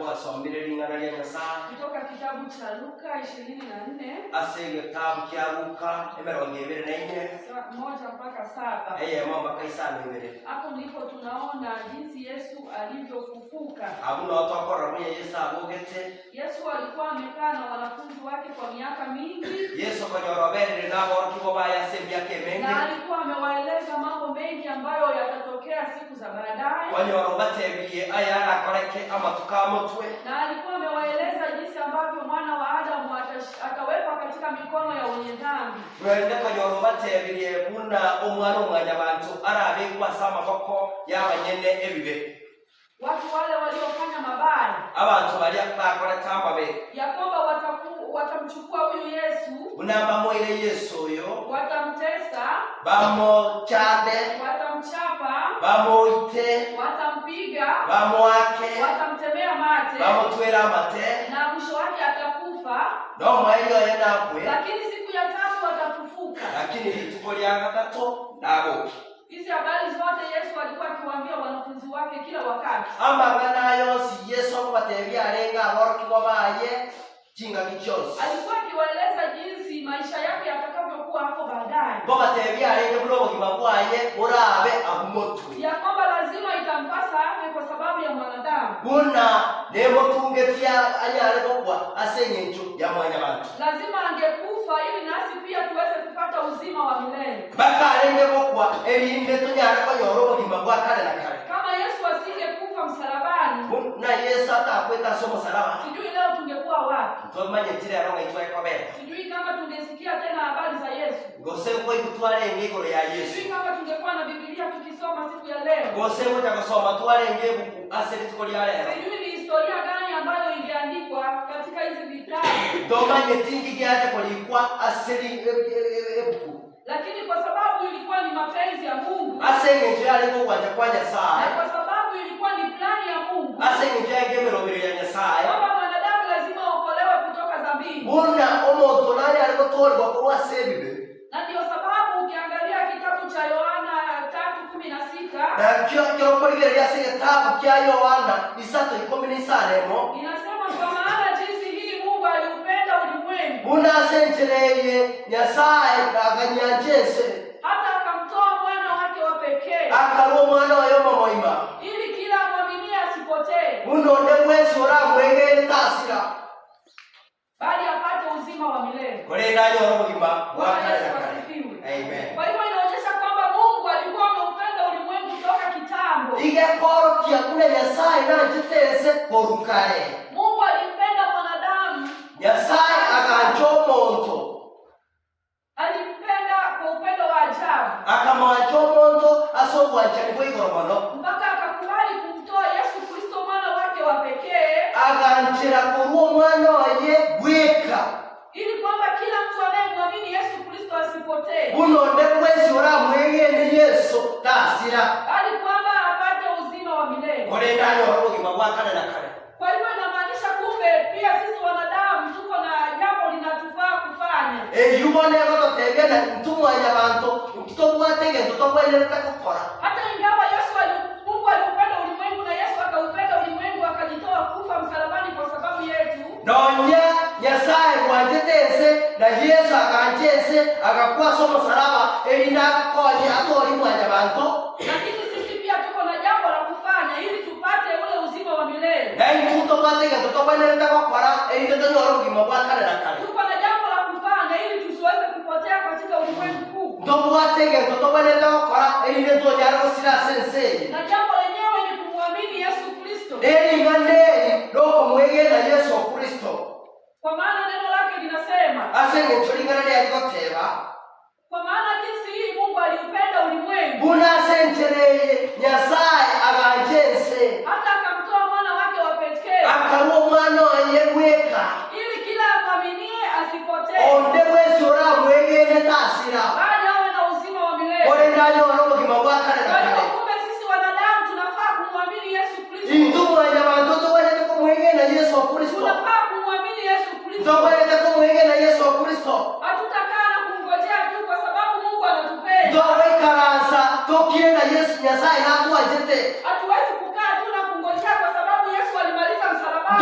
kwasomire lingana lya Nyasaye kutoka kitabu cha Luka 24 ase gitabu kya Luka 24 1 mpaka 7. Mpaka 5. Hapo ndipo tunaona jinsi Yesu alivyofufuka. Abuno tokora mwe Yesu agogete. Yesu alikuwa amekaa na wanafunzi wake kwa miaka mingi. Yesu kanyorobere na borkibo baya sembia kemenge. Na alikuwa amewaeleza mambo mengi ambayo yatatokea siku za baadaye. Wanyorobatebiye ayara koreke amatukamotwe. Na alikuwa amewaeleza jinsi ambavyo mwana wa Adamu atawekwa katika mikono ya wenye dhambi. Wende kanyorobatebiye buna omwana omwanyabantu arabekwa sama bako yabanyene ebibe. Watu wale waliofanya mabaya, abantu bali akakora tambabe, ya kwamba watamchukua huyu Yesu, unamba moile Yesu yo, watamtesa, bamo chande, watamchapa, bamo ite, watampiga, bamo wake, watamtemea mate, bamo twera mate, na mwisho wake atakufa. Ndio hiyo yenakwe, lakini siku ya tatu atafufuka. Lakini lituko lya gatatu nabo. Hizi habari zote Yesu alikuwa akiwaambia wanafunzi wake kila wakati. Amagana yose Yesu akubatebya arenga aboroki babaye jinga gichose. Alikuwa akiwaeleza jinsi maisha yake yatakavyokuwa hapo baadaye. Babatebya arenga bulobo gimabwaye burabe abumotwe. Ya kwamba lazima itampasa afe kwa sababu ya mwanadamu. Buna nemo tungetia anyare bokwa asenyencho ya mwanyabantu. Lazima angekufa ili nasi pia tuweze kupata uzima wa milele. Baka arenge bokwa elinde tunyara kwa yorobo gimabwa kale na kale. Kama Yesu asingekufa msalabani, na Yesu atakwenda somo salama, sijui leo tungekuwa wapi. Tumanye tire aronga itwa ekobera. Sijui kama tungesikia tena habari za Yesu. Gose ko ikutwale ngego ya Yesu. Sijui kama tungekuwa na Biblia tukisoma siku ya leo. Gose ko takosoma twale ngego aseri tukoli ya leo. Sijui ni historia gani ambayo ingeandikwa katika hizi vitabu. Tumanye tingi gyaje kulikuwa aseri ebuku. Lakini kwa sababu ilikuwa ni mapenzi ya Mungu, asengenje aleko kwa Nyasaye, na kwa sababu ilikuwa ni plani ya Mungu, asengenje agemerobere ya Nyasaye, kwamba mwanadamu lazima aokolewe kutoka dhambini. Buna omuntu nali aleko tolwa kwa sebibe. Na ndio sababu ukiangalia kitabu cha Yohana 3:16, na kyo koligere ya kitabu cha Yohana 3:16 inasema kwa maana jinsi hii Mungu aliupenda ulimwengu, buna asenjereye Nyasaye akanyanjese hata akamtoa mwana wake wa pekee, akaro mwana wa yoma moima, ili kila mwamini asipotee, bunonde wese oramwegere tasira, bali apate uzima wa milele. Kolenda yoro mugima Bwana Yesu asifiwe. Amen. Kwa hivyo inaonyesha kwamba Mungu alikuwa ameupenda ulimwengu toka kitambo. Ige koro kia kule Nyasaye na jitese korukare. Mungu alimpenda mwanadamu. Nyasaye akanjo monto. Alimpenda kwa upendo wa ajabu. Akamwanjo monto asobwa chakwe igoromono. Mpaka akakubali kumtoa Yesu Kristo mwana wake wa pekee. Aganjira kuruo mwana waye bweka. Ili kwamba kila mtu anayemwamini Yesu Kristo asipotee. Bunonde wese oramwegere Yesu tasira, bali kwamba apate uzima wa milele. Kolenda yoro mugima gwa kale na kale. Kwa hivyo inamaanisha kumbe pia sisi wanadamu tuko na jambo linatufaa kufanya. Yubone goto tegena ntumwa nyabantu ukitobwatege tutobweleka gukora. Hata ingawa Mungu aliupenda ulimwengu na Yesu akaupenda ulimwengu akajitoa kufa msalabani kwa sababu yetu. Nonya Nyasaye wanjetese na Yesu akanjese akakuwa somo salama elina koni atori mwanyabantu. Lakini sisi pia tuko na jambo la kufanya ili tupate ule uzima wa milele. Nai tutobwatege tutobweleka gukora elina tonyoro gima gwa kale na kale. Tuko na jambo la kufanya ili tusiweze kupotea katika ulimwengu huu. Tutobwatege tutobweleka gukora elina tonyaro sira sense. Na jambo lenyewe ni kumwamini Yesu Kristo. Eli ngandeli doko mwege na Yesu Kristo. Kwa maana neno lake linasema, asenge cholingana lya goteba, kwa maana jinsi hii Mungu aliupenda ulimwengu, buna senjereye Nyasaye aganjese, hata akamtoa mwana wake wa pekee, akaruo mwana waye bweka, ili kila amwaminie asipotee, onde wese oramwegere tasira, bali awe na uzima wa milele. Kolenda yoro mugima gwa kale na kale. Kumbe sisi wanadamu tunafaa kumwamini Yesu Kristo. Intumwa nyabantu tobweleka kumwegere na Yesu Kristo. Tunafaa kumwamini Yesu Kristo. Tobweleka kumwegere na Yesu Kristo. Hatutakaa na kumngojea tu kwa sababu Mungu anatupenda. Ndowe karansa tokire na Yesu Nyasaye na tuajete. Hatuwezi kukaa tu na kungojea kwa sababu Yesu alimaliza msalabani.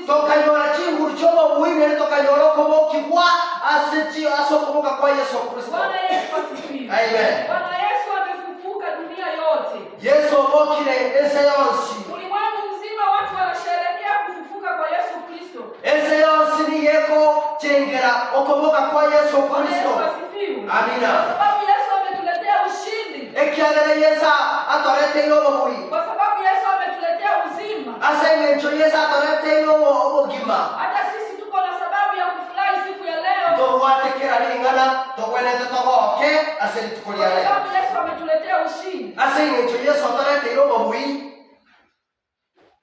tokanyora chinguru chobo buine tokanyora kobo kibwa aseti asokoboka kwa Yesu Kristo. Bwana Yesu asifiwe. Amen. Bwana Yesu amefufuka dunia yote. Yesu obokile ese yonsi. Ulimwengu mzima watu wanasherehekea kufufuka kwa Yesu Kristo. Ese yonsi ni yeko chengera okoboka kwa Yesu Kristo. Yesu asifiwe. Amina. Kwa sababu Yesu ametuletea ushindi. Ekiagere Yesu atorete yobo bui. Kwa sababu Yesu ametuletea uzima. Asengencho Yesu atorete yobo obogima. Hata sisi tuko na sababu ya kufurahi siku ya leo. Towatekera lingana togwenete togoke aseli tukulia leo. Kwa sababu Yesu ametuletea ushindi. Asengencho Yesu atorete yobo bui.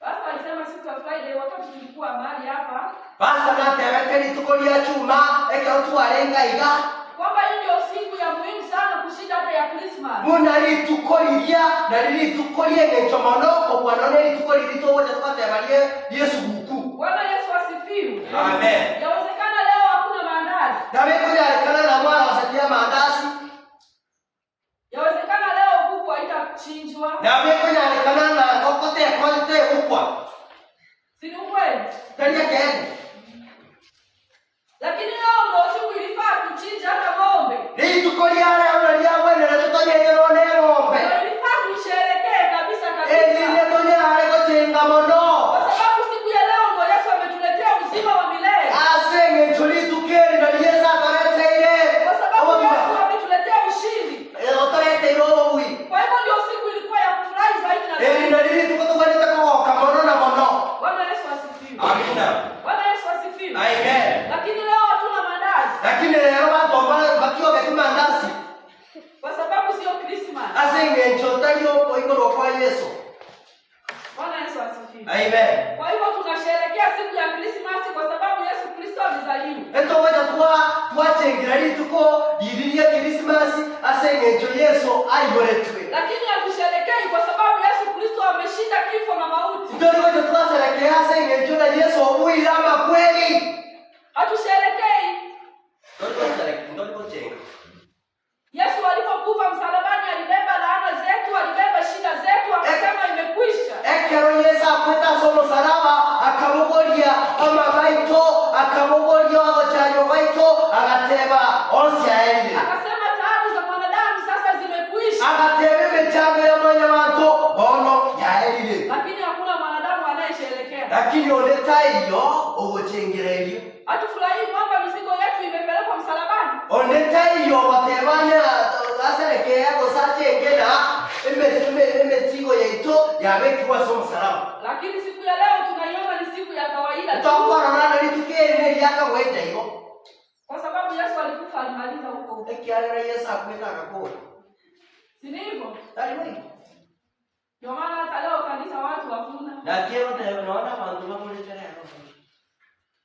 Basi alisema siku ya Friday wakati tulikuwa mahali hapa. Basta nateweteri tukulia chuma ekero tuwarenga iga. Kwamba hii ndio siku ya muhimu sana kushinda hata ya Christmas. Munari tukoliria na lili tukolie ngencho monoko bwanone tukoliri towote twatebalie Yesu buku. Bwana Yesu asifiwe. Amen. Yawezekana leo hakuna maandazi. Dawe kujarekana na mwana wasatia maandazi. Yawezekana leo kuku haitachinjwa. Dawe kujarekana na kokote konte ukwa. Si ni ukweli? Tania kene. Lakini leo ndio siku ilifaa kuchinja hata ng'ombe. Ni tukolia leo na wewe na tutonyenyero ne ng'ombe. Ilifaa tusherekee kabisa kabisa. Ni tonya ale kujenga mono. Kwa sababu siku ya leo ndio Yesu ametuletea uzima wa milele. Asenge tuli tukeri na Yesu atarete ile. Kwa sababu Yesu ametuletea ushindi. Atarete roho wi. Kwa hivyo ndio siku ilikuwa ya kufurahi zaidi na zaidi. Na lili tukotokaleta kwa mono na mono. Bwana Yesu asifiwe. Amina. Bwana Yesu asifiwe. Amen. Lakini leo hatuna maandazi. Lakini leo watu ambao bakio katika maandazi. Kwa sababu sio Christmas. Asenge nchotalio kwa igoro kwa Yesu. Bwana Yesu asifiwe. Amen. Kwa hivyo tunasherehekea siku ya Christmas kwa sababu Yesu Kristo amezaliwa. Eto wacha twachengira lituko yiriye Christmas asenge ncho Yesu ayiboretwe. Lakini hatusherehekei kwa sababu Yesu Kristo ameshinda kifo na mauti. Ndio wacha twasherehekea asenge ncho na Yesu obuirama kweli. Hatusherehekei. Ndio chenga. Yesu alipokufa msalabani alibeba laana zetu, alibeba shida zetu, akasema imekwisha. Ekero Yesu akweta somo salaba akamugolia amabaito akamugolia agochayo baito agateba onsi aende. Akasema taabu za mwanadamu sasa zimekwisha. Agatebe mechango ya mwana wanto ono yaelile. Lakini hakuna mwanadamu anayesherehekea. Lakini oleta hiyo ogochengera Hatufurahi kwamba mizigo yetu imepelekwa msalabani. Ondeta hiyo watebanya aserekea gosachengera emetigo yeito yabekiwa somo salaba. Lakini siku ya leo tunaiona ni siku ya kawaida tu. Tutakorana litukere yaka wenda hiyo. Kwa sababu Yesu alikufa alimaliza huko. Ekiara Yesu akwenda akakua. Si ndivyo? Taliwe. Ndio maana hata leo kanisa watu hakuna. Na kero naona watu wamuletea.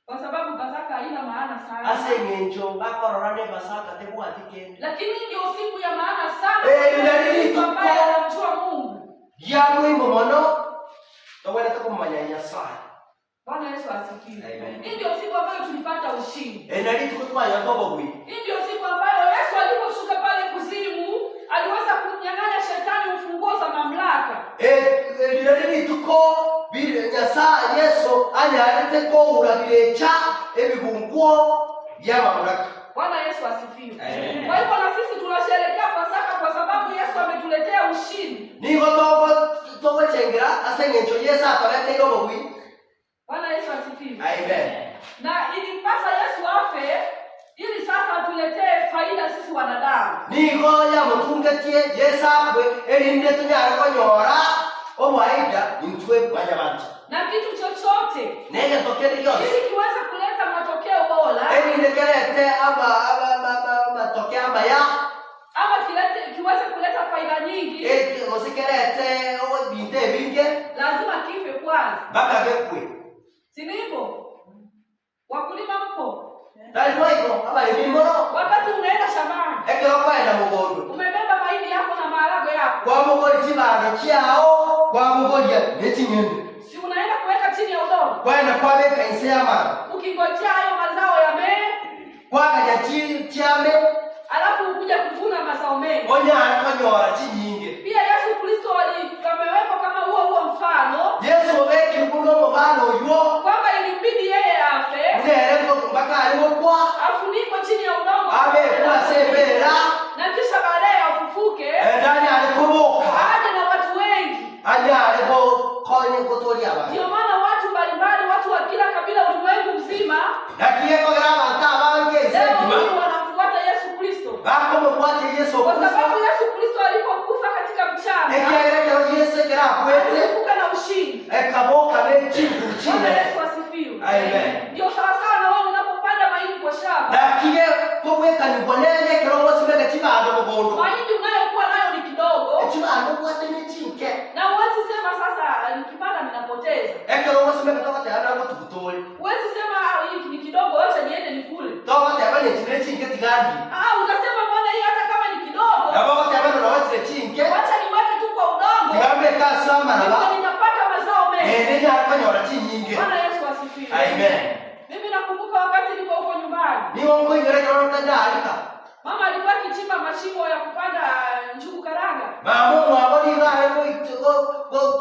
Kwa sababu Pasaka haina maana sana. Asengencho bakororane Pasaka tebu atike. Lakini ndio siku ya maana sana. Ndalili ambaye anamjua Mungu. Ya muhimu mono. Tawala tukumanya Nyasaye. Bwana Yesu asifiwe. Amen. Hii ndio siku ambayo tulipata ushindi. Ndalili tukutwanya tobo bwi. Hii ndio siku ambayo Yesu aliposhuka pale kuzimu, aliweza kumnyang'anya shetani ufunguo za mamlaka. Ndalili tuko bile Nyasaye Yesu anyalete ko urabirecha ebibunguo bya mamlaka. Bwana Yesu asifiwe. Amen. Kwa hivyo na sisi tunasherehekea Pasaka kwa sababu Yesu ametuletea ushindi. Niko tobo chengera asengencho Yesu atarete robo bwi. Bwana Yesu asifiwe. Amen. Na ilipasa Yesu afe ili sasa atuletee faida sisi wanadamu. Niko ya mutungetie Yesu akwe elinde tunyara konyora obwaida intwe banyabantu. Na kitu chochote Nege tokeni yose. ili kiweze kuleta matokeo bora. Elinde kelete matokeo maya. Ama kiweze kuleta faida nyingi. Musikelete obinte binge. Lazima kife kwanza. Baka gekwe. Si ndivyo? Wakulima mpo? Dali moyo abali bimboro. Wakati unaenda shambani. Ekero kwenda mugondo. Umebeba mahindi yako na maharagwe yako. Kwa mugoli chibano chiao, kwa mugoli nechinyende. Si unaenda kuweka chini ya udongo. Kwenda kwabeka insema. Ukingojea hayo mazao yamee. Kwakaja chiame. Alafu ukuja kuvuna mazao mengi. Onya akanyora chinyinge. Pia Yesu Kristo amewekwa kama huo mfano. Yesu weki kuno mfano yuo. Kwamba ilibidi konye kotori aba Ndio maana watu mbalimbali, watu wa kila kabila ulimwengu mzima, nakiye ko graba tabange leo wanafuata Yesu Kristo. Bako mfuate Yesu Kwa Kristo. sababu Yesu Kristo alipokufa katika mchana, Ekiagereka Yesu kera kwete. alifufuka na ushindi. Ekaboka mechi Bwana chine. Yesu asifiwe. Amen. Ndio sawa sawa na wewe unapopanda mahindi kwa shamba. Nakiye ko weka ni bonene kero wasibega chibando mugondo. Mahindi unayokuwa nayo ni kidogo. Chibando kwate mechinke. Na uwezi sema sasa nikipanda ninapoteza. Ekero wasibega toka tayana ngo tukutole. Uwezi sema hiki ni kidogo, acha niende nikule. Toka tayana chine chinke tigandi. Utasema mbona hii hata kama ni kidogo? Na baba tayana na wache chinke. Acha niweke tu kwa udongo. Tigambe kasama na Ndipo nitapata mazao mengi. nene yakanyora chinyinge. Bwana Yesu asifiwe. Amen. Mimi nakumbuka wakati niko huko nyumbani. Ni wongo nyore kero tandalika. Mama alikuwa akichimba mashimo ya kupanda njugu karanga. Mamo mwaboni ngare ko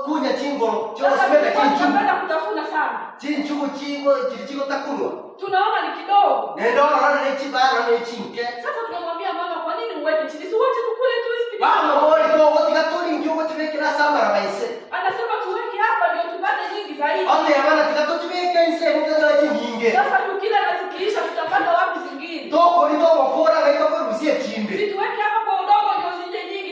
kunya chingolo. Cho simeka chinchu. Tunapenda kutafuna sana. Chinchu chigo takunwa. Tunaona ni kidogo. Nendo rana ne chibara ne chinke. Sasa tunamwambia mama, kwa nini uweke chini? Si wote tukule tu hivi. Mama wori ko wotika tuli njugo tibekira sambara baise. Anasema tuweke hapa ndio tupate nyingi zaidi. Ote yabana tikato tibeke nse mutanga chinyinge. Sasa tukila na zikiisha tutapata wapi zingine? Toko ni toko kora gaito ko rusie chimbe. Si tuweke hapa kwa udongo ndio zije nyingi.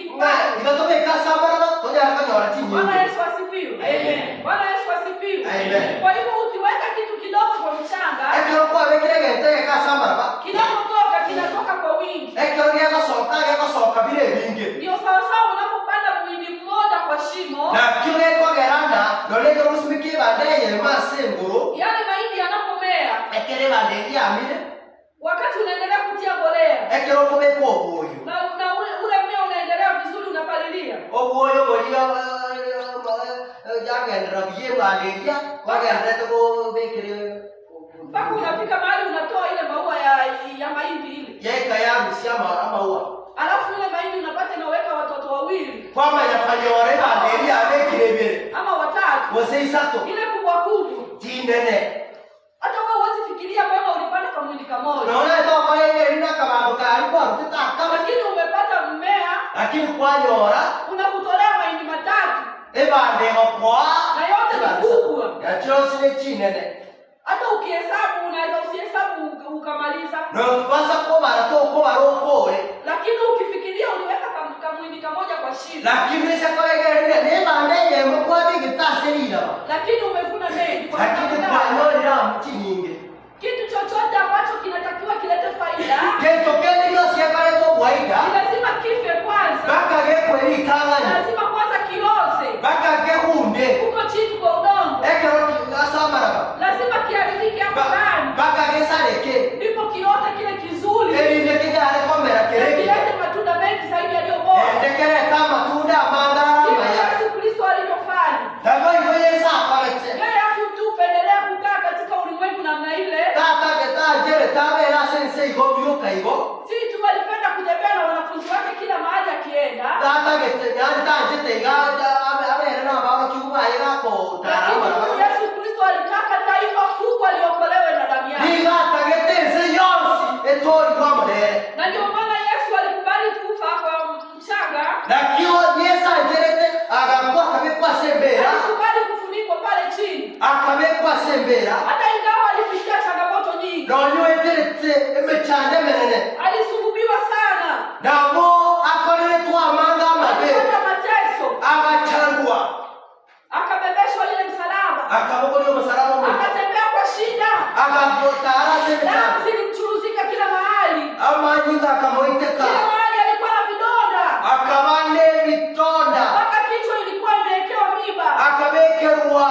Tikato beka sambara ba toja yakanyora chinyinge. Bwana Yesu asifiwe. Amen. Bwana Yesu asifiwe. Amen. Kwa hivyo ukiweka kitu kidogo kwa mchanga, Ekero kwa bekire gente ka sambara ba. kinapotoka kinatoka kwa wingi. Ekero ya soka bile binge. Ndio sawa sawa unapopanda mwindi mmoja kwa shimo, Na kile kwa gerana dole kero musumiki badaye masenguro. yale mahindi yanapomea, Ekere badaye amile. wakati unaendelea kutia mbolea Ekero ko beko oboyo. na ule mmea unaendelea vizuri, unapalilia, Oboyo bolia jagendera biye badaye kwa gerana to bekire. mpaka unafika mahali unatoa ile maua ya mahindi ile, Yeka ya msiama ama uwa. alafu ile mahindi unapata inaweka watoto wawili Kwama yafanyore badaye abekire ama watatu, Wose isato. ile kubwa kubwa. Tinene. Hata wewe huwezi fikiria kama ulipanda kwa mwindi kamoja, Naona ito kwa yeye ina kama kwa tutaka. lakini umepata mmea Lakini kwa nyora unakutolea mahindi matatu ebande kwa na yote ni kubwa. ya chosine chinene. Hata ukihesabu unaweza usihesabu ukamaliza. No basa ko barato ko barokore. Lakini ukifikiria uliweka kamwindi kamoja kwa shida. Lakini sasa kwa yeye ne bande ye mko bigi taserira. Lakini umevuna mengi kwa Lakini kwa nyora ya mchinyinge. kitu chochote ambacho kinatakiwa kilete faida. Kento kende yo siekale to waida. Lazima kife kwanza. Baka gekwe litangani. Lazima kwanza kiloze. Baka gehunde. Uko chini kwa udongo. Ekero asamara. Lazima kiharibike hapo ndani. Baka gesareke. Ndipo kiote kile kizuri. Erinde kijare komera kereke. Kilete matunda mengi zaidi yaliyo bora. Ndekere kama tunda mandara Ndipo maya. Yesu Kristo alivyofanya. Dawa hiyo Yesu aparete. Yeye hakutupendelea kukaa katika ulimwengu namna ile. Tata keta jere tabe la sense igo biuka igo. Si tu alipenda kutembea na wanafunzi wake kila mahali akienda. Tata keta yani jete ga abe na baba chuba ira ko tarama. Lakini Yesu Kristo alitaka taifa kubwa liokolewe na damu yake. Ni gata kete se yosi etori kwa mode. Na ndio maana Yesu alikubali kufa kwa mchanga. Na kiwa Yesu ajerete agakuwa kabekwa sembera. Alikubali kufunikwa pale chini. Akabekwa sembera. Hata ingawa alipitia changamoto nyingi. Nonyo eterete emechande menene. Alisulubiwa sana. Nabo akorere twa manga mabe. Alipata mateso. Agachangwa. Akabebeshwa ile msalaba. Akabogolio msalaba mwe. Akatembea kwa shida. Akapotara sembera. Damu zilimchuruzika kila mahali. Ama nyinga akamoiteka. Kila mahali alikuwa na vidonda. Akabane vitonda. Mpaka kichwa ilikuwa imewekewa miba. Akabekerwa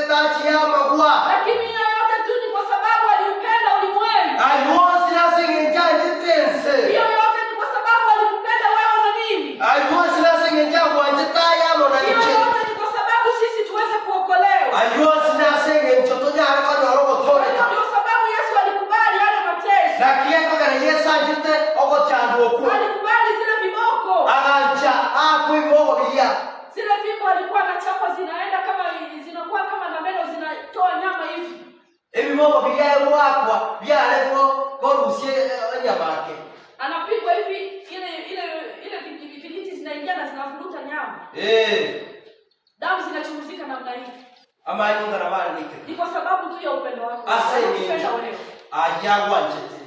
tachi ya magwa. Lakini hiyo yote tu ni kwa sababu aliupenda ulimwengu. Ayuosi na sengenja jitense. Hiyo yote ni kwa sababu alimpenda wewe na mimi. Ayuosi na sengenja wajita ya mona Hiyo iche. yote ni kwa sababu sisi tuweze kuokolewa. Ayuosi na sengenja tonya kwa nyorogo tore. Hiyo ndio sababu Yesu alikubali yale mateso. Na kieko kana Yesu ajite ogo chandu oku. Alikubali zile viboko. Agancha akuibogo biya. Zile fimbo alikuwa anachapa zinaenda kama zinakuwa kama na meno zinatoa nyama hivi. Ebibogo biya wakwa byaleko korusie nyamake. Anapigwa hivi ile vijiti zinaingia na zinavuruta nyama. Eh. Damu zinachuruzika. kuita namna hii. Ama nyonga na bali nike. Ni kwa sababu tu ya upendo wako. Upenda wewe. Ajabu anjete.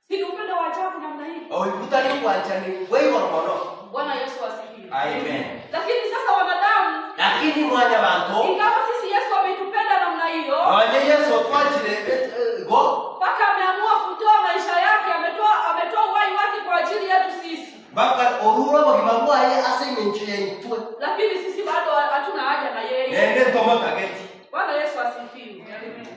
Si upendo wa ajabu namna hii. Ikutani kuanjani wewe wanaona. Bwana Yesu asifiwe. Amen. Lakini sasa wanadamu, lakini mwanya bantu, ingawa sisi Yesu ametupenda namna hiyo, wanye Yesu twachire go mpaka ameamua kutoa maisha yake, ametoa uhai wake kwa ajili yetu sisi. Baka orura bagimabwa ye aseme nchi yetu. Lakini sisi bado hatuna haja na yeye. Nende tomoka geti. Bwana Yesu asifiwe. Amen.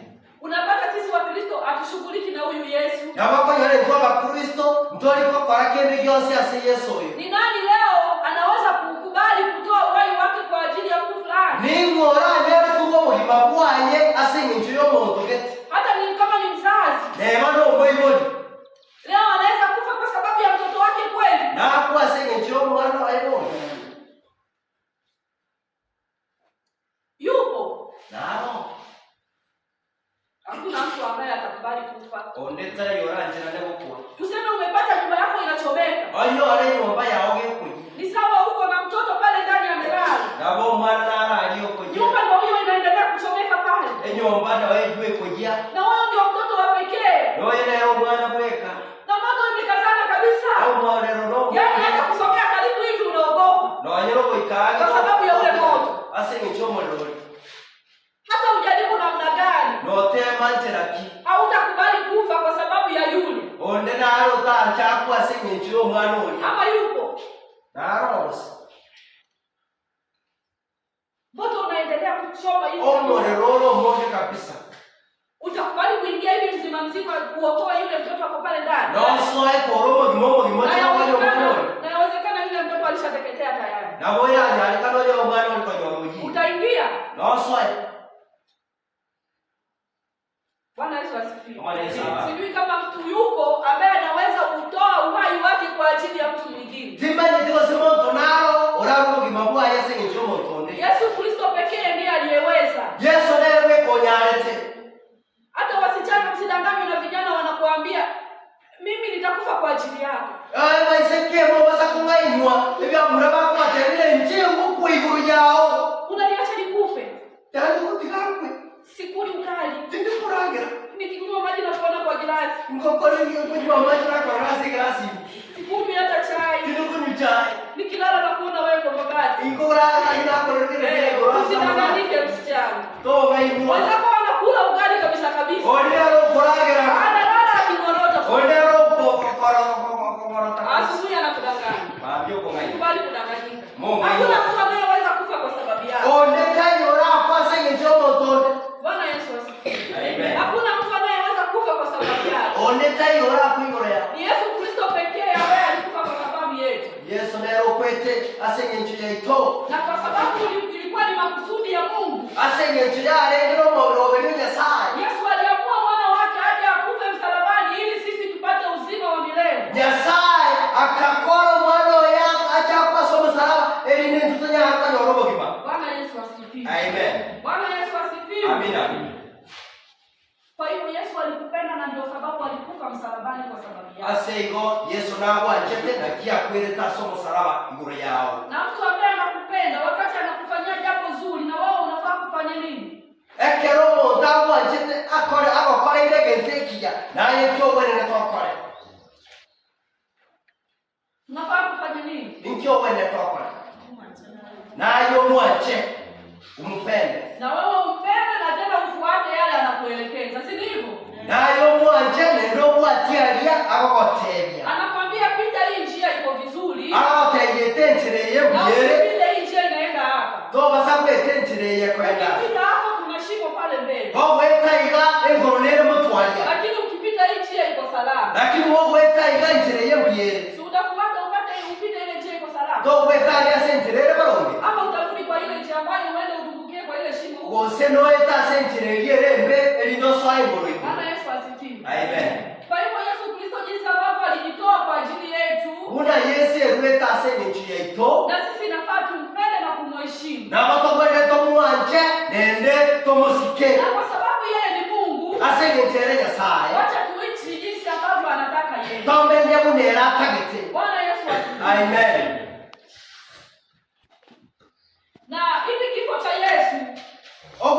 Unapata sisi wa Kristo atushughuliki na huyu Yesu. Na bako yale kwa Kristo, mtori kwa karakendi yose ase Yesu huyo. Ni nani leo anaweza kukubali kutoa uhai wake kwa ajili ya mtu fulani? Ni ngora yale kubo bagimabwa ye aseme nchi yo muntu geti. Hata ni kama ni mzazi. Neba no boyibodi. Leo anaweza kufa kwa sababu ya mtoto wake kweli? Na kwa aseme nchi yo mwana ayo. Yupo. Nao. Hakuna mtu ambaye atakubali kufa. Ondeta yoranje na leo kwa. Tuseme umepata nyumba yako inachomeka. Ayo ale nyumba yaoge kuji. Ni sawa uko na mtoto pale ndani amelala. Nabo mwana aliyo kuji. Nyumba ndio hiyo inaendelea kuchomeka pale. Nyumba na wewe jue kujia. Na wewe ndio mtoto wa pekee. Wewe na yeye mwana bweka. Na moto imekazana kabisa. Au mwana roho. Yaani hata kusogea karibu hivi unaogopa. Na wanyoro kuikaaga. Kwa sababu ya ule moto. Ase ni chomo lori. Hata ujaribu namna gani? No tema ncheraki. Hautakubali kufa kwa sababu ya yule. Onde na aro ta chaku ase ni nchiro mwana uri. Ama yupo. Na aro. Moto unaendelea kuchoma hivi. Mwana roho moja kabisa. Utakubali kuingia hivi mzima mzima kuokoa yule mtoto wako pale ndani? No soe koromo gimomo gimoja kwa mwana. Na inawezekana yule mtoto alishateketea tayari. Na boya alika no yo mwana uri kwa nyoroji. Utaingia? No soe. Bwana Yesu asifiwe. Bwana Yesu asifiwe. Sijui kama mtu yuko ambaye anaweza kutoa uhai wake kwa ajili ya mtu mwingine. Timani tiko sema tonaro oraro gimabwa yese nchomo tonde. Yesu Kristo pekee ndiye aliyeweza. Yesu lewe konyarete. Hata wasichana msidanganywe na vijana wanakuambia mimi nitakufa kwa ajili yako. Baiseke mo basa kungainwa. Ebya muraba kwa tele njingu kuiguru yao. Unaniacha nikufe. Tani kutikakwe. Sikuli ukali. Tindi kuragira. Nikikunywa maji na kuona kwa glasi. Ngokole ndio kunywa maji na kwa glasi. Sikunywi hata chai. Tindi kunywa chai. Nikilala na kuona wewe kwa magati. Ingora ina kwa ndio. Usidanganyike msichana. To gainwa. Wenzako wanakula ugali kabisa kabisa. Oliaro kuragira. Analala akingorota. Oliaro Asubuhi anakudanganya. Mabio kwa ngai. Kubali kudanganyika. Mungu. Hakuna mtu anayeweza kufa kwa sababu yako. Onde kayo ra pasa ngejomo tonde. Bwana Yesu asifiwe. Amen. Hakuna mtu anayeweza kufa kwa sababu yako. Onde kayo ra kuingora. Ni Yesu Kristo pekee ambaye alikufa kwa sababu yetu. Yesu lero kwete asenye yaito. Na kwa sababu ilikuwa ni makusudi ya Mungu. Asenye yale ndio mabrobelinga sai. Yesu aliamua mwana wake aje akufe msalabani ili sisi tupate uzima wa milele. Nyasaye akakora mwana yake achapa somo salama ili ndio tutanya hata nyorobo kiba. Bwana Yesu asifiwe. Amen. Bwana Yesu asifiwe. Amina. Kwa hiyo Yesu alikupenda na ndio sababu alikufa msalabani kwa sababu yako. Asego Yesu nabo anjete na kia kweleta somo salama ngoro yao. Na mtu ambaye anakupenda wakati anakufanyia jambo zuri na wewe unafaa kufanya nini? Ekeromo ndabo anjete akore ile gentekia na yekyo wene na tokore. Unafaa kufanya nini? Nkyo wene tokore. Na yo mwache umpende. Na wewe umpende na tena ufuate yale anakuelekeza, si ndivyo? Na yo mwache ndio mwatialia akokotebia. Anakwambia pita hii njia iko vizuri. Akoteye tenchereye buyere. Pita hii njia inaenda hapa. To basabwe tenchereye kwenda. Ukipita hapo kuna shimo pale mbele. Bo wetaiga engoronere mutwalia. Lakini ukipita hii njia iko salama. Lakini wo wetaiga nchereye buyere. Si utafuata upite ile njia iko salama. To wetaiga sencherere baronge. Ama utarudi kwa ile njia ambayo uende udumbukie kwa ile shimo. Wose no eta senchereye rembe elindo swai ngoroi. Bwana Yesu asifiwe. Amen. Kwa hivyo Yesu Kristo jinsi ambavyo alijitoa kwa ajili yetu. Una Yesu erweta senye nchi yaito. Na sisi nafaa tumpende na kumheshimu. Na batogwele to muanje nende to musike. Na kwa sababu yeye ni Mungu. Asenye nchere Nyasaye. Wacha tuishi jinsi ambavyo anataka yeye. Tombe ndebu nera tagete. Bwana Yesu asifiwe. Amen. Na hivi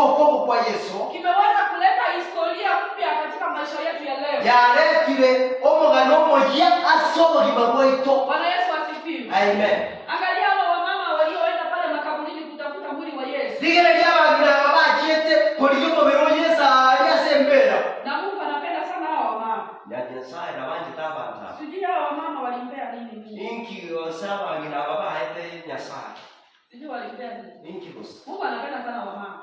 wokovu kwa Yesu kimeweza kuleta historia mpya katika maisha yetu ya leo. yaretire omugano moja asobo libagoito. Bwana Yesu asifiwe. Amen. Angalia hao wamama walioenda pale makaburini kutafuta mwili wa Yesu. Digere by'abantu abachete kuri yuko bero Yesu yasembera. Na Mungu anapenda sana hao wamama. Nyasaye nabanje tabanta. Sijui hao wamama walimpea nini Mungu. Inki osaba ngina baba haite Nyasaye. Sijui walimpea nini. Inki bos. Mungu anapenda sana wamama.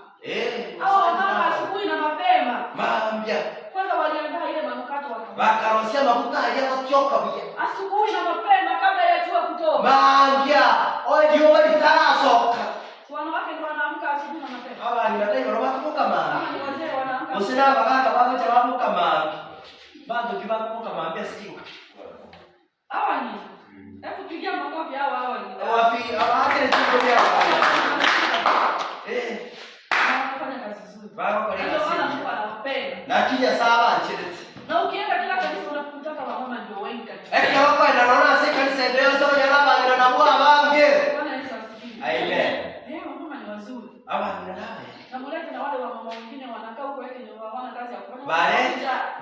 Hao wamama asubuhi na mapema. Mambya. Kwanza waliandaa ile manukato bakarosia mafuta yatyoka buye. Asubuhi na mapema kabla ya jua kutoka. Mambya. Odio walitarasoka. Wanawake ndio wanaamka asubuhi na mapema. Abana ndai babakuka mambya. Kama ni wazee wanaamka. Musina baganga bago chabamuka mambya. Bado kibakuka mambya singa. Hawa ni. Hebu pigia makofi hawa ni. Wapi abahakere chiko bya. Wanafanya kazi nzuri. Baba kwa nini wanapenda. Na kija saba nchireti. Na ukienda kila kanisa unakuta wamama ndio wengi kabisa. Wako inaona sasa kanisa ndio sio nyaraba ndio nabua bange. Bwana Yesu asifiwe. Amen. Wamama ni wazuri. Aba ninawe. Na mulete na wale wamama wengine wanakaa huko yake ndio hawana kazi ya kufanya.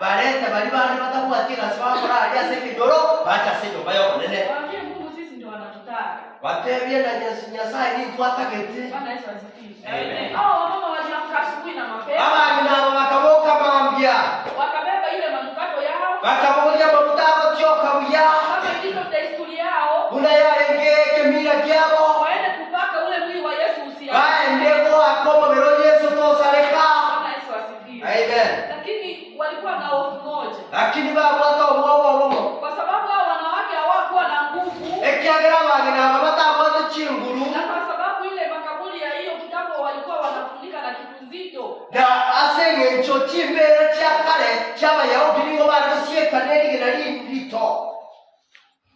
Bareta bali bali batakuwa tena sababu la ya seki doro bacha sio bayo nene. Waambie Mungu sisi ndio wanatutaka. Watebye na Nyasaye ni tuatakete. Bwana Yesu asifiwe. Amen. Wamama waliamka asubuhi na mapema. Aba nina makaboka mambya. Wakabeba ile manukato yao. Bakabolia mafuta kutyoka buya. Kama ndivyo desturi yao. Una yarengeke mira kyabo. Waende kupaka ule mwili wa Yesu usiache. Baendego akoma bero Yesu tosareka. Bwana Yesu asifiwe. Amen. Lakini walikuwa na hofu moja. Lakini baba wao Kwa sababu hao wanawake hawakuwa na nguvu. ekyagera bagina babata abote chinguru. Na kwa sababu ile makaburi ya hiyo kitambo walikuwa wanafunika na kitu nzito. Da asenge ncho chimbere kyakale cyaba Yahudi nibo barasiye kaneri na lito.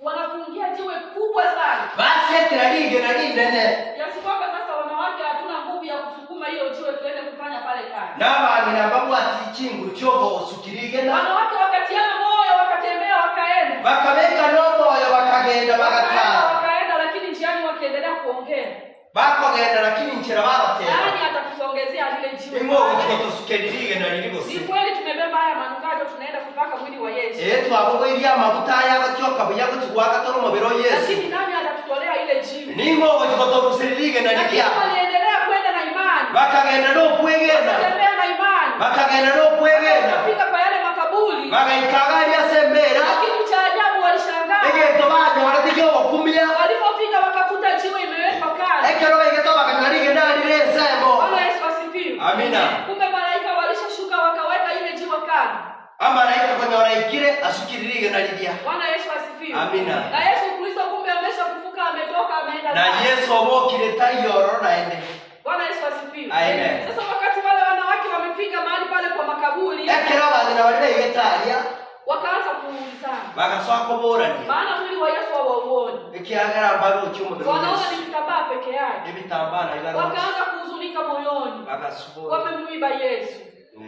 Wanafungia jiwe kubwa sana. Basi etralige na nene. Kiasi kwamba sasa wanawake hatuna nguvu ya kusukuma hiyo jiwe tuende kufanya pale kazi. Nabagina babu ati chinguru cyobo sukirige na. Wanawake wakatiana moyo wakatembea wakaenda. Bakabeka nomoyo bakagenda bagatara. Wakaenda lakini njiani wakiendelea kuongea. Bakogenda lakini nchira babatera. Nani atakusongezea lile jiwe? Ingo ukito sukerige na liligosi. Ni kweli tumebeba haya manukato tunaenda kupaka mwili wa Yesu. Twabo iriya mafuta yabatyoka buyago kigwaka toro mubiro Yesu. Lakini nani atatutolea ile jiwe? Ningo ukito kusirige na likia. Waliendelea kwenda na imani. Bakagenda no kwegenda. Wakatembea na imani. Bakagenda no kwegenda. Wakafika kwa yale makaburi. Bagaikagalia sembera. Kitu cha ajabu walishangaa. Egeto baje waratijyo bakumya. Walipofika wakakuta jiwe imewekwa kando. Ekero egeto bakanarige ndani resemo. Bwana Yesu asifiwe. Amina. Kumbe malaika walishashuka wakaweka ile jiwe kando. Amalaika kwenye wanaikire asukirige na lidia. Bwana Yesu asifiwe. Amina. Na Yesu Kristo kumbe ameshafufuka ametoka ameenda. Na Yesu obokire tayoro na ende. Bwana Yesu asifiwe. Amen. Sasa wakati wale wanawake wamefika mahali pale kwa makaburi. Ekero bagina wale yetaria. Wakaanza kuulizana. Bagaswako borani. Maana mwili wa Yesu hawauoni. Ekiagara mbaro cyumu biro. Wanaona ni kitambaa peke yake. Ebitambana ibara. Wakaanza kuhuzunika moyoni. Bagasubora. Wamemwiba Yesu.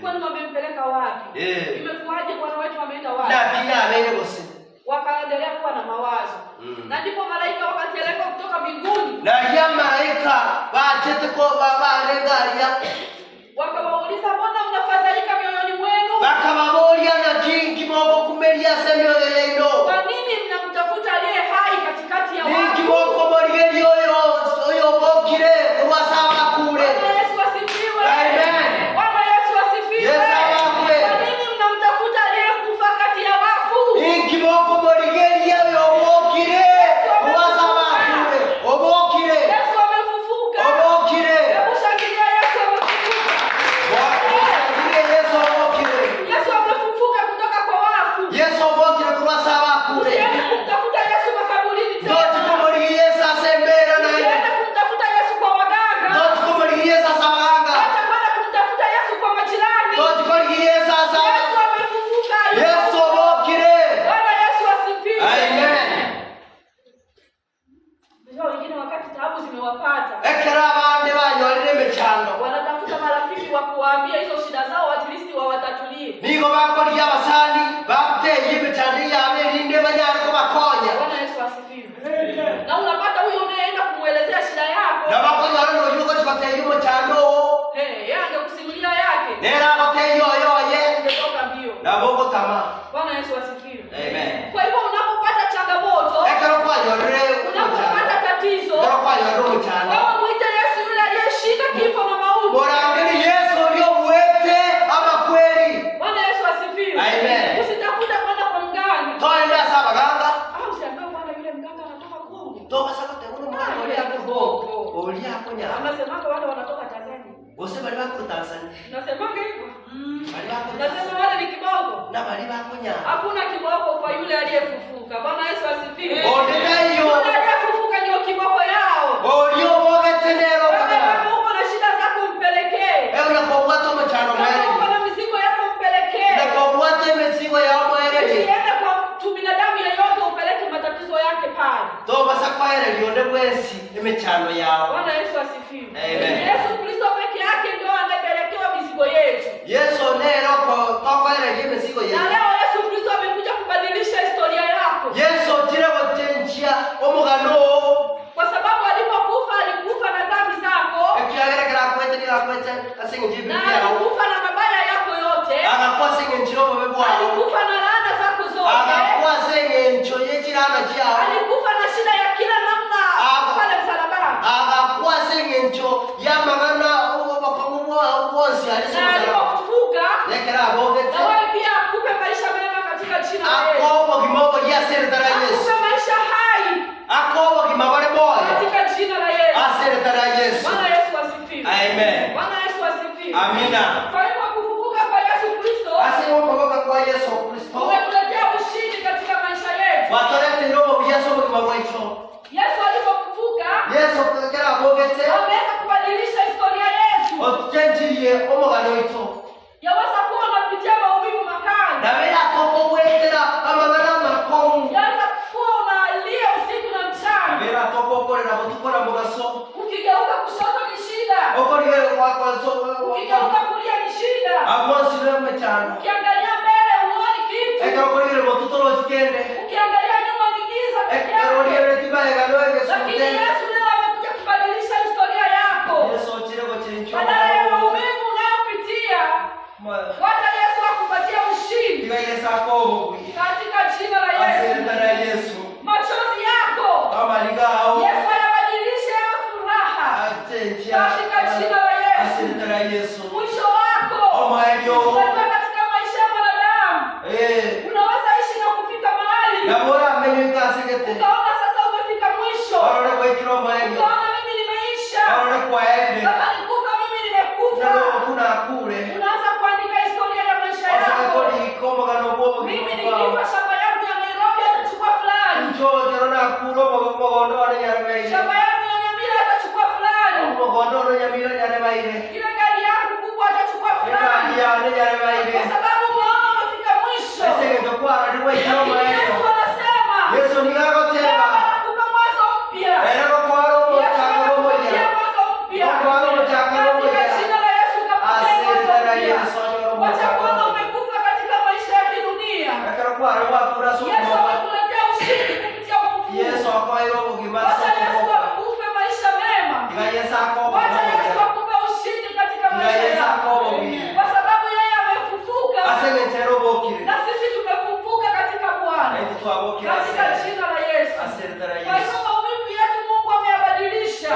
Kwani wamempeleka wapi? Imekuwaje Bwana wetu ameenda wapi? Na pia abere bose. Wakaendelea kuwa na mawazo. Na ndipo malaika wakateleka kutoka mbinguni. Na ya malaika bachete ko baba alengalia. Wakawauliza mbona mnafadhaika mioyoni mwenu? Bakababolia na kingi moko kumelia semyo yeno. Kwa nini mnamtafuta aliye hai katikati ya watu? Kingi moko morigeli oyo bokire wasaba kule. Bwana Yesu asifiwe. Amen. Bwana Yesu asifiwe. Yes, amen. Kwa nini mnamtafuta aliyekufa kati ya wafu? Kingi moko morigeli oyo bokire wasaba kule. Obokire. Yesu amefufuka. Obokire. Hebu shangilia Yesu amefufuka. Yesu amefufuka kutoka kwa wafu. Yesu obokire kurwasaba kule. Usiende kumtafuta Yesu makaburini tena. Doti kumuri Yesu asembera na Usiende kumtafuta Yesu kwa waganga. Doti kumuri Yesu asabanga. Hata kwenda kumtafuta Yesu kwa majirani. Doti kumuri Yesu asabanga. Yesu amefufuka. Yesu obokire. Bwana Yesu asifiwe. Amen. Ndio wengine wakati taabu zimewapata. Ekera abandi banyorire mechando. Wanatafuta marafiki wa kuwaambia hizo shida zao at least wawatatulie. Nigo bakori abasani bakuteye mechando yabe rinde banyari ko bakonya. Bwana Yesu asifiwe. Na unapata huyo unayeenda kumuelezea shida yako. Na bakonya ro yuko tibate yumo chando. Yeye nera goteyo yoye ungetoka mbio. na bogo tama. Bwana Yesu asifiwe. Amen. Kwa hivyo unapopata changamoto, unapopata tatizo, wewe muite Yesu yule aliyeshinda kifo na mauti. Bora ngeni Yesu ndio muite ama kweli. Bwana Yesu asifiwe. Amen. Usitafuta kwenda kwa mganga. Toenda saba ganga. Usiambie bwana yule mganga anatoka Kongo. Toka sasa teuna mganga olia Kongo. Olia konya. Anasema wale wanatoka Tanzania. Bose bali bako Tanzania. Nasema hivyo. Bali bako. Nasema wale ni kiboko. Na bali bako nya. Hakuna kiboko kwa yule aliyefufuka. Bwana Yesu asifiwe. Ondeka hiyo. Yule aliyefufuka ndio kiboko yao. Olio woge tenero kaka. Kama uko na shida zako mpelekee. Una kwa watu machano mwele. Kama uko na mizigo yako mpelekee. Na kwa watu mizigo yao mwele. Usiende kwa binadamu yeyote upeleke matatizo yake pale. Toba sakwaere lionde bwesi imechano yao. Bwana Yesu asifiwe. Amen. Yesu Kristo peke yake ndio anapelekewa mizigo yetu. Yesu nero kwa kwaere mizigo yetu. Na leo Yesu Kristo amekuja kubadilisha historia yako. Yesu tira watenjia omugano. Kwa sababu alipokufa alikufa na dhambi zako. Akiagera kila kwete ni kwete asingi Biblia. Na alikufa na mabaya yako yote. Anakuwa singi njiro bebwa. Alikufa na laana zako zote. Anakuwa singi nchoye chirana jao. Alikufa na shida ya kila namna pale msalabani. Anakuwa singi ncho ya mangana wakamubwa wosi alisema alipofufuka. Lekera bogete. Na wewe pia akupe maisha mema katika jina la Yesu. Akobo gimobo ya sertara Yesu. Akupe maisha hai. Akobo gimabare boy. Katika jina la Yesu. Asertara Yesu. Bwana Yesu asifiwe. Amen. Bwana Yesu asifiwe. Amina. Kwa hivyo kufufuka kwa Yesu Kristo. Asema kufufuka kwa Yesu Kristo. Umetuletea ushindi katika maisha yetu. Watorete roho Yesu kimabwecho. Yesu alipofufuka. Yesu kera bogete. Ameweza kubadilisha historia yetu. Otenjiye omugano ito. Yaweza kuwa unapitia maumivu makali. Na bila kokobwetera amagana makomu. Yaweza kuwa unalia usiku na mchana. Na bila kokokore na kutukora mugaso. Ukigeuka kushoto ni shida. Okoriye kwa zo. Ukigeuka kulia ni shida. Amosi leme chano. Ukiangalia mbele huoni kitu. Ekakoriye motutoro tikende. Ukiangalia nyuma ni giza pekee. Ekakoriye retiba egaloege Lakini sote. Yesu leo amekuja kubadilisha historia yako. Yesu chirego chirincho. Badala ya maumivu unayopitia, wacha Yesu akupatie ushindi. Diga Yesu akobo. Katika jina la Yesu. Asante Yesu. Machozi yako Kama ligao. Yesu anabadilisha yawe furaha. Atenjia. Katika jina la Yesu. Asante Yesu. Mwisho wako. Omaelio. Katika maisha ya mwanadamu. Unaweza ishi na kufika mahali. Na bora amenyika asigete. Ukaona sasa umefika mwisho. Arore kwa kilo maelio. Ukaona mimi nimeisha. Arore kwa ele. Kama nikufa mimi nimekufa. Ndio kuna kule. Unaanza kuandika historia ya maisha yako. Sasa kodi koma kana bobo. Mimi nikifa shamba yangu ya Nairobi atachukua fulani. Njoo jana kulo mogondo ana nyarebe. Shamba yangu ya Nyamira atachukua fulani. Mogondo ana nyamira nyarebe ile. Ile gari yangu kubwa atachukua fulani. Ya ana nyarebe ile. Kwa sababu unaona umefika mwisho. Sasa ndio kwa aliwe kama maelio. Yesu anasema. Yesu ni yako tena. Anakupa mwanzo mpya. Era kwa roho chakaro moja. Mwanzo mpya. Kwa roho chakaro moja. Katika jina la Yesu kapokea mwanzo mpya. Wacha kuona umekufa katika maisha ya kidunia. Yesu amekuletea ushindi kupitia ufufuo. Yesu akwairo bugimasa. Wacha Yesu akupe maisha mema. Wacha Yesu akupe ushindi katika maisha yako. Kwa sababu yeye amefufuka. Na sisi tumefufuka katika Bwana. Katika jina la Yesu. Kwa hivyo maumivu yetu Mungu ameyabadilisha.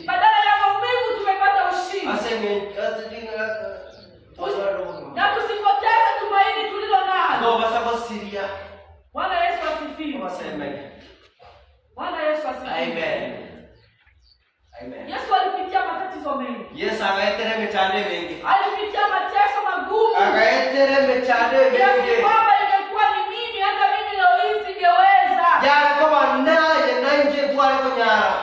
Badala ya maumivu tumepata ushindi. Na tusipoteze tumaini tulilo nalo. Bwana Yesu asifiwe. Bwana Yesu asifiwe. Amen. Yesu alipitia matatizo mengi. Yesu agaetere mitande mingi. Alipitia mateso magumu. Agaetere mitande mingi. Kwamba ingekuwa ni mimi hata mimi leo hii singeweza. Yale kama naye na nje twale kunyara.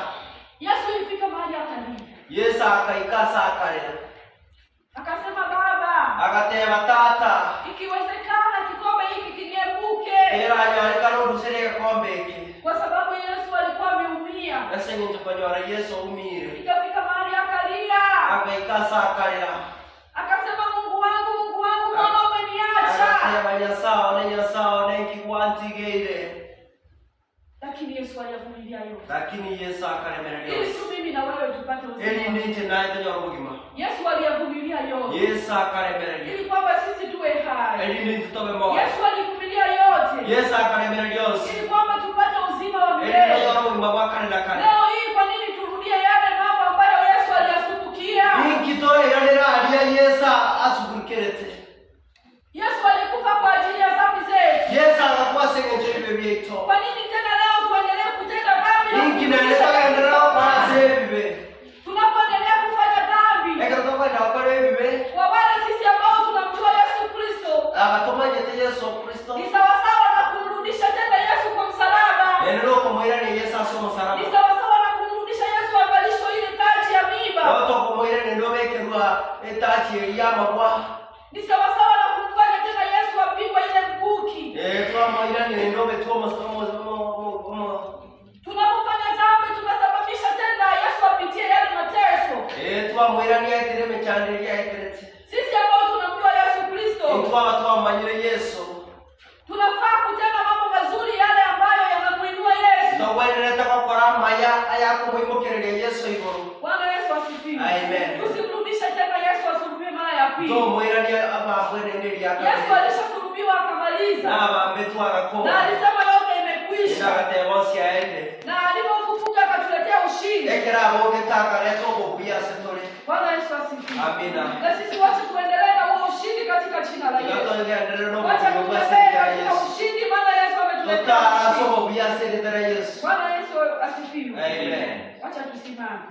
Yesu ilifika mahali akalia. Yesu akaikasa akalia. Akasema Baba. Akatema tata. Ikiwezekana kikombe hiki kiniepuke. Era nyalika ndo sereka kombe hiki. Kwa sababu Yesu alikuwa ameumia. Sasa nje kwa Yesu umire. Ikafika mahali akalia. Akaikasa akalia. Akasema Mungu wangu, mbona umeniacha? Akatema sawa, kiwantigele. Lakini Yesu alivumilia yote. Lakini Yesu akalemelea. Ili tu mimi na wewe tupate Yesu aliyavumilia yote. Ili kwamba sisi tuwe hai. Yesu alivumilia yote. Ili kwamba tupate uzima wa milele. Leo hii kwa nini turudie yale mambo ambayo Yesu aliyasumbukia? Yesu alikufa kwa ajili ya dhambi zetu. Kwa nini tena leo tuendelee kutenda dhambi? Tunapoendelea kufanya dhambi, kwa wale sisi ambao tunamjua Yesu Kristo, ni sawasawa na kumrudisha tena Yesu kwa msalaba. Ni sawasawa na kumrudisha Yesu avalishwe ile taji ya miiba. Ni sawasawa na kumfanya tena Yesu apigwe ile mkuki. Tunapofanya dhambi tunasababisha tena Yesu apitie yale mateso. Sisi ambao tunamjua Yesu Kristo, tunafaa kutenda mambo mazuri yale ambayo yanamuinua Yesu. Bwana Yesu asifiwe. Amen. Tusimrudishe tena Yesu asulubiwe mara ya pili. Yesu alishasulubiwa akamaliza. Na alisema yote imekwisha. Na alipofufuka akatuletea ushindi. Bwana Yesu asifiwe. Amina. Na sisi wacha tuendelee na huo ushindi katika jina la Yesu. Wacha tuendelee katika ushindi maana Yesu ametuletea ushindi. Bwana Yesu asifiwe. Amen. Wacha tusimame.